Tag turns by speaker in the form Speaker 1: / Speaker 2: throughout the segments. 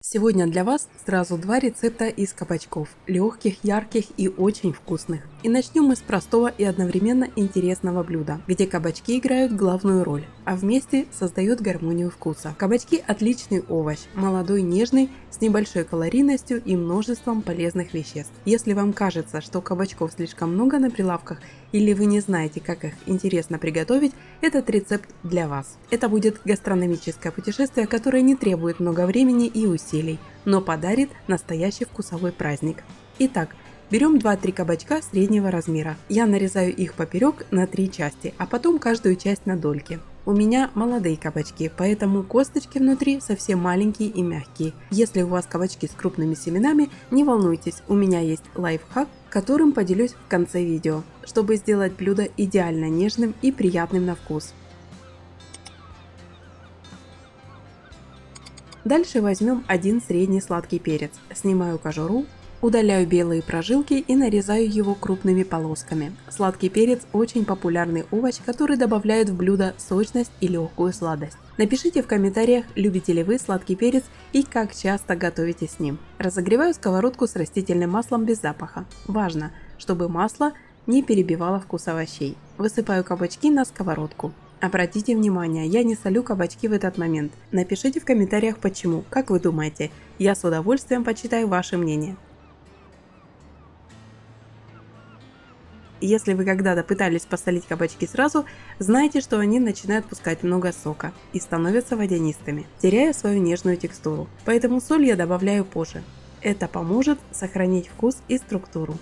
Speaker 1: Сегодня для вас сразу два рецепта из кабачков, легких, ярких и очень вкусных. И начнем мы с простого и одновременно интересного блюда, где кабачки играют главную роль, а вместе создают гармонию вкуса. Кабачки – отличный овощ, молодой, нежный, с небольшой калорийностью и множеством полезных веществ. Если вам кажется, что кабачков слишком много на прилавках или вы не знаете, как их интересно приготовить, этот рецепт для вас. Это будет гастрономическое путешествие, которое не требует много времени и усилий, но подарит настоящий вкусовой праздник. Итак, берем 2-3 кабачка среднего размера. Я нарезаю их поперек на 3 части, а потом каждую часть на дольки. У меня молодые кабачки, поэтому косточки внутри совсем маленькие и мягкие. Если у вас кабачки с крупными семенами, не волнуйтесь, у меня есть лайфхак, которым поделюсь в конце видео, чтобы сделать блюдо идеально нежным и приятным на вкус. Дальше возьмем один средний сладкий перец, снимаю кожуру, удаляю белые прожилки и нарезаю его крупными полосками. Сладкий перец – очень популярный овощ, который добавляет в блюдо сочность и легкую сладость. Напишите в комментариях, любите ли вы сладкий перец и как часто готовите с ним. Разогреваю сковородку с растительным маслом без запаха. Важно, чтобы масло не перебивало вкус овощей. Высыпаю кабачки на сковородку. Обратите внимание, я не солю кабачки в этот момент. Напишите в комментариях почему, как вы думаете. Я с удовольствием почитаю ваше мнение. Если вы когда-то пытались посолить кабачки сразу, знайте, что они начинают пускать много сока и становятся водянистыми, теряя свою нежную текстуру. Поэтому соль я добавляю позже. Это поможет сохранить вкус и структуру.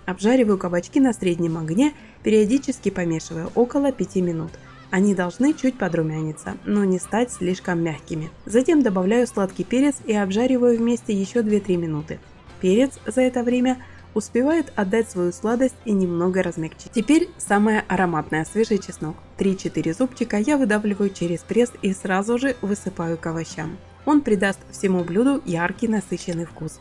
Speaker 1: Обжариваю кабачки на среднем огне, периодически помешивая около 5 минут. Они должны чуть подрумяниться, но не стать слишком мягкими. Затем добавляю сладкий перец и обжариваю вместе еще 2-3 минуты. Перец за это время успевает отдать свою сладость и немного размягчить. Теперь самое ароматное – свежий чеснок. 3-4 зубчика я выдавливаю через пресс и сразу же высыпаю к овощам. Он придаст всему блюду яркий насыщенный вкус.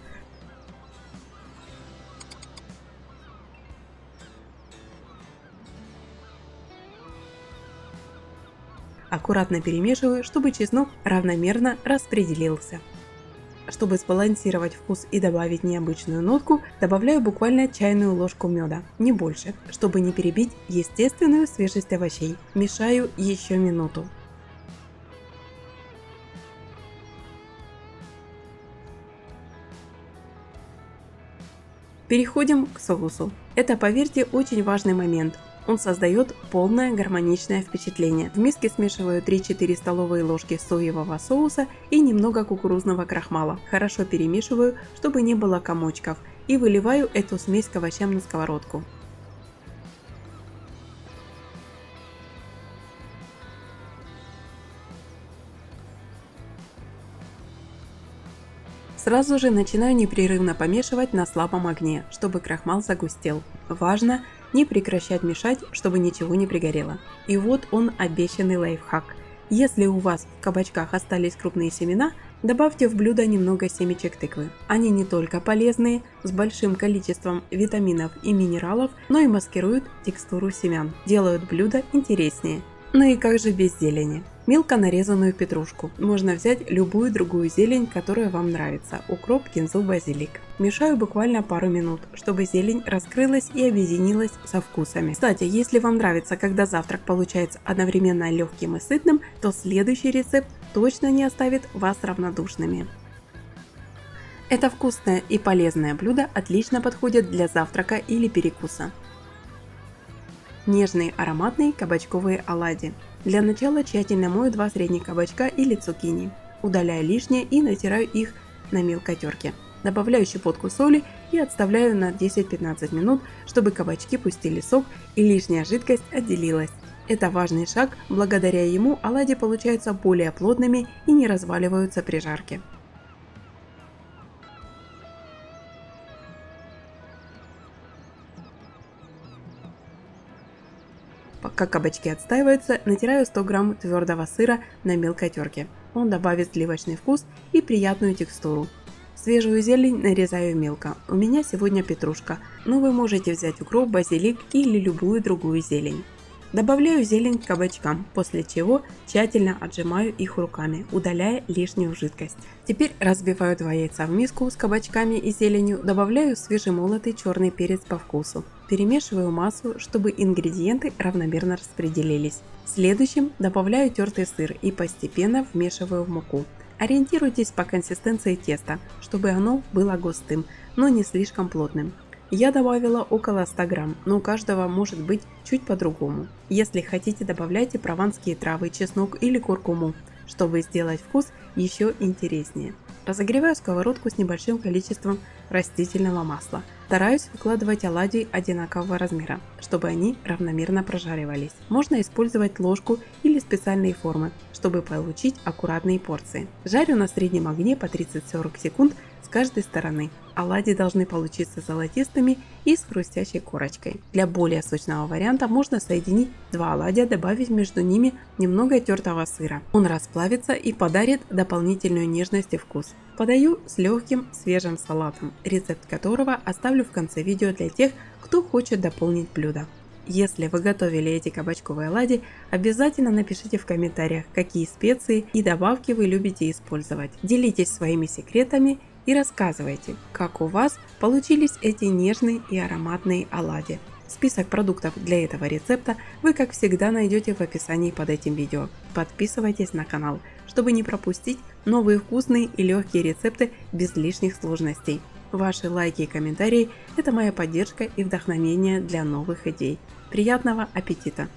Speaker 1: Аккуратно перемешиваю, чтобы чеснок равномерно распределился. Чтобы сбалансировать вкус и добавить необычную нотку, добавляю буквально чайную ложку меда, не больше, чтобы не перебить естественную свежесть овощей. Мешаю еще минуту. Переходим к соусу. Это, поверьте, очень важный момент. Он создает полное гармоничное впечатление. В миске смешиваю 3-4 столовые ложки соевого соуса и немного кукурузного крахмала. Хорошо перемешиваю, чтобы не было комочков, и выливаю эту смесь к овощам на сковородку. Сразу же начинаю непрерывно помешивать на слабом огне, чтобы крахмал загустел. Важно не прекращать мешать, чтобы ничего не пригорело. И вот он, обещанный лайфхак. Если у вас в кабачках остались крупные семена, добавьте в блюдо немного семечек тыквы. Они не только полезные, с большим количеством витаминов и минералов, но и маскируют текстуру семян, делают блюдо интереснее. Ну и как же без зелени? Мелко нарезанную петрушку. Можно взять любую другую зелень, которая вам нравится. Укроп, кинзу, базилик. Мешаю буквально пару минут, чтобы зелень раскрылась и объединилась со вкусами. Кстати, если вам нравится, когда завтрак получается одновременно легким и сытным, то следующий рецепт точно не оставит вас равнодушными. Это вкусное и полезное блюдо отлично подходит для завтрака или перекуса. Нежные ароматные кабачковые оладьи. Для начала тщательно мою 2 средних кабачка или цукини. Удаляю лишнее и натираю их на мелкой терке. Добавляю щепотку соли и отставляю на 10-15 минут, чтобы кабачки пустили сок и лишняя жидкость отделилась. Это важный шаг, благодаря ему оладьи получаются более плотными и не разваливаются при жарке. Пока кабачки отстаиваются, натираю 100 грамм твердого сыра на мелкой терке. Он добавит сливочный вкус и приятную текстуру. Свежую зелень нарезаю мелко. У меня сегодня петрушка, но вы можете взять укроп, базилик или любую другую зелень. Добавляю зелень к кабачкам, после чего тщательно отжимаю их руками, удаляя лишнюю жидкость. Теперь разбиваю 2 яйца в миску с кабачками и зеленью, добавляю свежемолотый черный перец по вкусу. Перемешиваю массу, чтобы ингредиенты равномерно распределились. Следующим добавляю тертый сыр и постепенно вмешиваю в муку. Ориентируйтесь по консистенции теста, чтобы оно было густым, но не слишком плотным. Я добавила около 100 грамм, но у каждого может быть чуть по-другому. Если хотите, добавляйте прованские травы, чеснок или куркуму, чтобы сделать вкус еще интереснее. Разогреваю сковородку с небольшим количеством растительного масла. Стараюсь выкладывать оладьи одинакового размера, чтобы они равномерно прожаривались. Можно использовать ложку или специальные формы, чтобы получить аккуратные порции. Жарю на среднем огне по 30-40 секунд с каждой стороны. Оладьи должны получиться золотистыми и с хрустящей корочкой. Для более сочного варианта можно соединить 2 оладья, добавив между ними немного тертого сыра. Он расплавится и подарит дополнительную нежность и вкус. Подаю с легким свежим салатом, рецепт которого оставлю в конце видео для тех, кто хочет дополнить блюдо. Если вы готовили эти кабачковые оладьи, обязательно напишите в комментариях, какие специи и добавки вы любите использовать. Делитесь своими секретами и рассказывайте, как у вас получились эти нежные и ароматные оладьи. Список продуктов для этого рецепта вы, как всегда, найдете в описании под этим видео. Подписывайтесь на канал, чтобы не пропустить новые вкусные и легкие рецепты без лишних сложностей. Ваши лайки и комментарии – это моя поддержка и вдохновение для новых идей. Приятного аппетита!